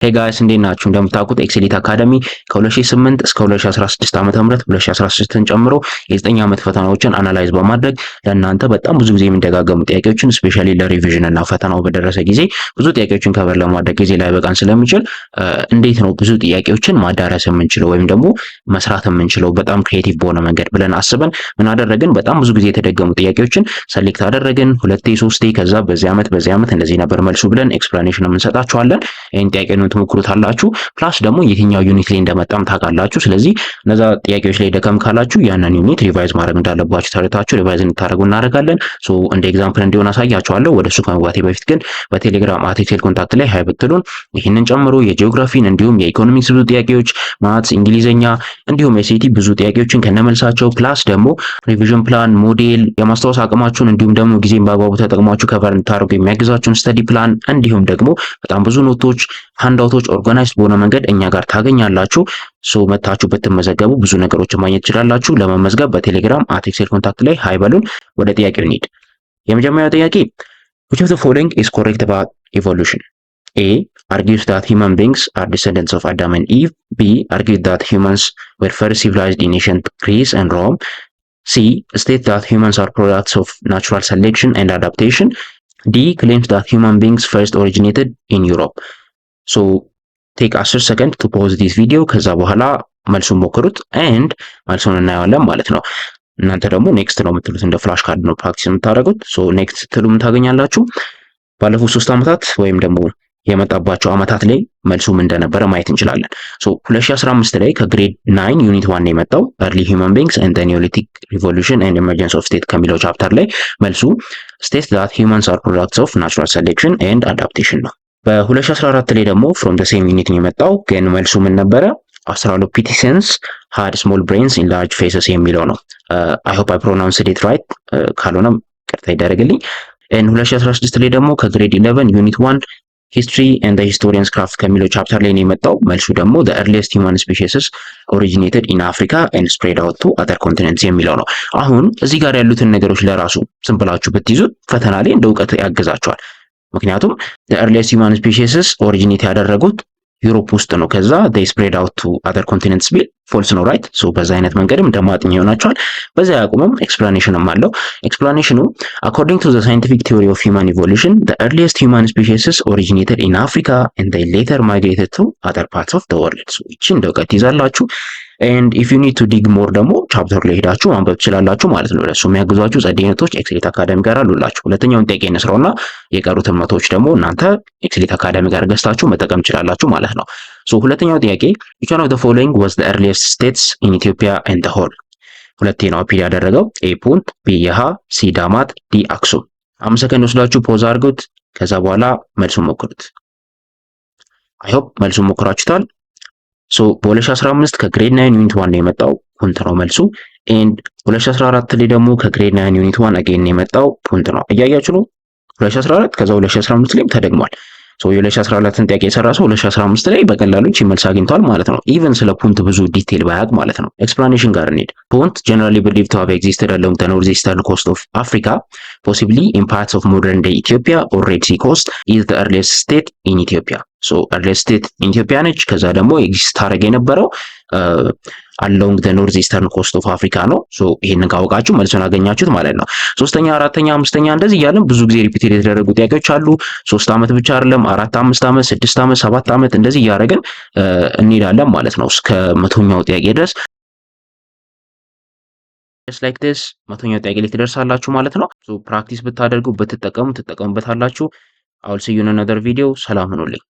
ሄይ ጋይስ እንዴት ናችሁ? እንደምታውቁት ኤክሴሊት አካዳሚ ከ2008 እስከ 2016 ዓመተ ምህረት 2016ን ጨምሮ የ9 ዓመት ፈተናዎችን አናላይዝ በማድረግ ለእናንተ በጣም ብዙ ጊዜ የሚደጋገሙ ጥያቄዎችን ስፔሻሊ ለሪቪዥን እና ፈተናው በደረሰ ጊዜ ብዙ ጥያቄዎችን ከበር ለማድረግ ጊዜ ላይ በቃን ስለሚችል እንዴት ነው ብዙ ጥያቄዎችን ማዳረስ የምንችለው ወይም ደግሞ መስራት የምንችለው በጣም ክሬቲቭ በሆነ መንገድ ብለን አስበን ምን አደረግን? በጣም ብዙ ጊዜ የተደገሙ ጥያቄዎችን ሰሌክት አደረግን። ሁለቴ ሶስቴ ከዛ በዚህ ዓመት እንደዚህ ነበር መልሱ ብለን ኤክስፕላኔሽን የምንሰጣችኋለን። ይህን ጥያቄ ትሞክሩታላችሁ ፕላስ ደግሞ የትኛው ዩኒት ላይ እንደመጣም ታውቃላችሁ። ስለዚህ እነዛ ጥያቄዎች ላይ ደከም ካላችሁ ያንን ዩኒት ሪቫይዝ ማድረግ እንዳለባችሁ ተረታችሁ ሪቫይዝ እንድታደርጉ እናደርጋለን። ሶ እንደ ኤግዛምፕል እንዲሆን አሳያችኋለሁ። ወደ እሱ ከመግባቴ በፊት ግን በቴሌግራም @ኤክሴል ኮንታክት ላይ ሀይ ብትሉን ይህንን ጨምሮ የጂኦግራፊን እንዲሁም የኢኮኖሚክስ ብዙ ጥያቄዎች፣ ማትስ፣ እንግሊዝኛ እንዲሁም የሴቲ ብዙ ጥያቄዎችን ከነመልሳቸው ፕላስ ደግሞ ሪቪዥን ፕላን፣ ሞዴል፣ የማስታወስ አቅማችሁን እንዲሁም ደግሞ ጊዜን በአግባቡ ተጠቅማችሁ ከቨር እንድታደርጉ የሚያግዛችሁን ስተዲ ፕላን እንዲሁም ደግሞ በጣም ብዙ ኖቶች ሃንዳውቶች ኦርጋናይዝድ በሆነ መንገድ እኛ ጋር ታገኛላችሁ። ሶ መታችሁ ብትመዘገቡ ብዙ ነገሮችን ማግኘት ትችላላችሁ። ለመመዝገብ በቴሌግራም @ኤክሴል ኮንታክት ላይ ሃይ በሉን። ወደ ጥያቄው እንሂድ። የመጀመሪያው ጥያቄ which of the following is correct about evolution? A argues that human beings are descendants of Adam and Eve. B argues that humans were first civilized in ancient Greece and Rome. C states that humans are products of natural selection and adaptation. D claims that human beings first originated in Europe. ሶ ቴክ 10 ሰከንድ ቱ ፖዝ ዲስ ቪዲዮ። ከዛ በኋላ መልሱን ሞክሩት ኤንድ መልሱን እናየዋለን ማለት ነው። እናንተ ደግሞ ኔክስት ነው የምትሉት፣ እንደ ፍላሽ ካርድ ነው ፕራክቲስ የምታደርጉት። ሶ ኔክስት ስትሉ ምን ታገኛላችሁ? ባለፉት 3 ዓመታት ወይም ደግሞ የመጣባቸው ዓመታት ላይ መልሱ ምን እንደነበረ ማየት እንችላለን። ሶ 2015 ላይ ከግሬድ 9 ዩኒት 1 ነው የመጣው early human beings and the neolithic revolution and emergence of state ከሚለው ቻፕተር ላይ መልሱ states that humans are products of natural selection and adaptation ነው። በ2014 ላይ ደግሞ from the same unit ነው የመጣው ግን መልሱ ምን ነበረ? Australopithecines had small brains in large faces የሚለው ነው። I hope I pronounced it right ካልሆነም ቅርታ ይደረግልኝ። 2016 ላይ ደግሞ ከግሬድ 11 ዩኒት 1 history and the historian's craft ከሚለው ቻፕተር ላይ ነው የመጣው መልሱ ደግሞ the earliest human species originated in Africa and spread out to other continents የሚለው ነው። አሁን እዚህ ጋር ያሉትን ነገሮች ለራሱ ስምፕላችሁ ብትይዙት ፈተና ላይ እንደ እውቀት ያግዛችኋል። ምክንያቱም the earliest human species ኦሪጂኔት ያደረጉት ዩሮፕ ውስጥ ነው። ከዛ they spread out to other continents ቢል ፎልስ ነው ራይት። ሶ በዛ አይነት መንገድም እንደማጥኝ ይሆናቸዋል። በዛ ያቁምም ኤክስፕላኔሽንም አለው። ኤክስፕላኔሽኑ according to the scientific theory of human evolution the earliest human species originated in Africa and they later migrated to other parts of the world. ሶ እቺ እንደ እውቀት ይዛላችሁ and if you need to dig more ደግሞ ቻፕተር ላይ ሄዳችሁ ማንበብ ትችላላችሁ ማለት ነው። ለሱ የሚያግዟችሁ ጸደይነቶች ኤክሴሊት አካዳሚ ጋር አሉላችሁ። ሁለተኛውን ጥያቄ እንስራውና የቀሩትን መቶች ደግሞ እናንተ ኤክሴሊት አካዳሚ ጋር ገዝታችሁ መጠቀም ትችላላችሁ ማለት ነው። ሶ ሁለተኛው ጥያቄ which one of the following was the earliest states in Ethiopia and the whole? ሁለቴ ነው አፒል ያደረገው። ኤ ፑንት፣ ቢ የሃ፣ ሲ ዳማት፣ ዲ አክሱም። 5 ሰከንድ ወስዳችሁ ፖዝ አድርጉት። ከዛ በኋላ መልሱን ሞክሩት። አይ ሆፕ መልሱን ሞክራችሁታል። ሶ በ2015 ከግሬድ 9 ዩኒት 1 ነው የመጣው ፑንት ነው መልሱ። ኤንድ 2014 ላይ ደግሞ ከግሬድ 9 ዩኒት 1 አገኝ ነው የመጣው ፑንት ነው። እያያችሁ ነው 2014 ከዛ 2015 ላይም ተደግሟል። ሶ የ2014ን ጥያቄ የሰራ ሰው 2015 ላይ በቀላሉ መልስ አግኝቷል ማለት ነው። ኢቨን ስለ ፑንት ብዙ ዲቴል ባያውቅ ማለት ነው። ኤክስፕላኔሽን ጋር እንሂድ። ፑንት generally believed to have existed along the northeastern coast of Africa, possibly in parts of modern day Ethiopia or Red Sea coast, is the earliest state in Ethiopia. ሶ earliest state ኢትዮጵያ ነች። ከዛ ደግሞ ኤግዚስት ታደርግ የነበረው along the northeastern coast of Africa ነው። ሶ ይሄንን ካወቃችሁ መልሱን አገኛችሁት ማለት ነው። ሶስተኛ፣ አራተኛ፣ አምስተኛ እንደዚህ እያለን ብዙ ጊዜ ሪፒት የተደረጉ ጥያቄዎች አሉ። 3 ዓመት ብቻ አይደለም 4፣ 5 ዓመት፣ 6 ዓመት፣ 7 ዓመት እንደዚህ እያደረግን እንሄዳለን ማለት ነው እስከ መቶኛው ጥያቄ ድረስ። just like this መቶኛው ጥያቄ ላይ ትደርሳላችሁ ማለት ነው። ሶ ፕራክቲስ ብታደርጉ ብትጠቀሙ ትጠቀሙበታላችሁ። I will see you in another video. ሰላም ሁኑልኝ።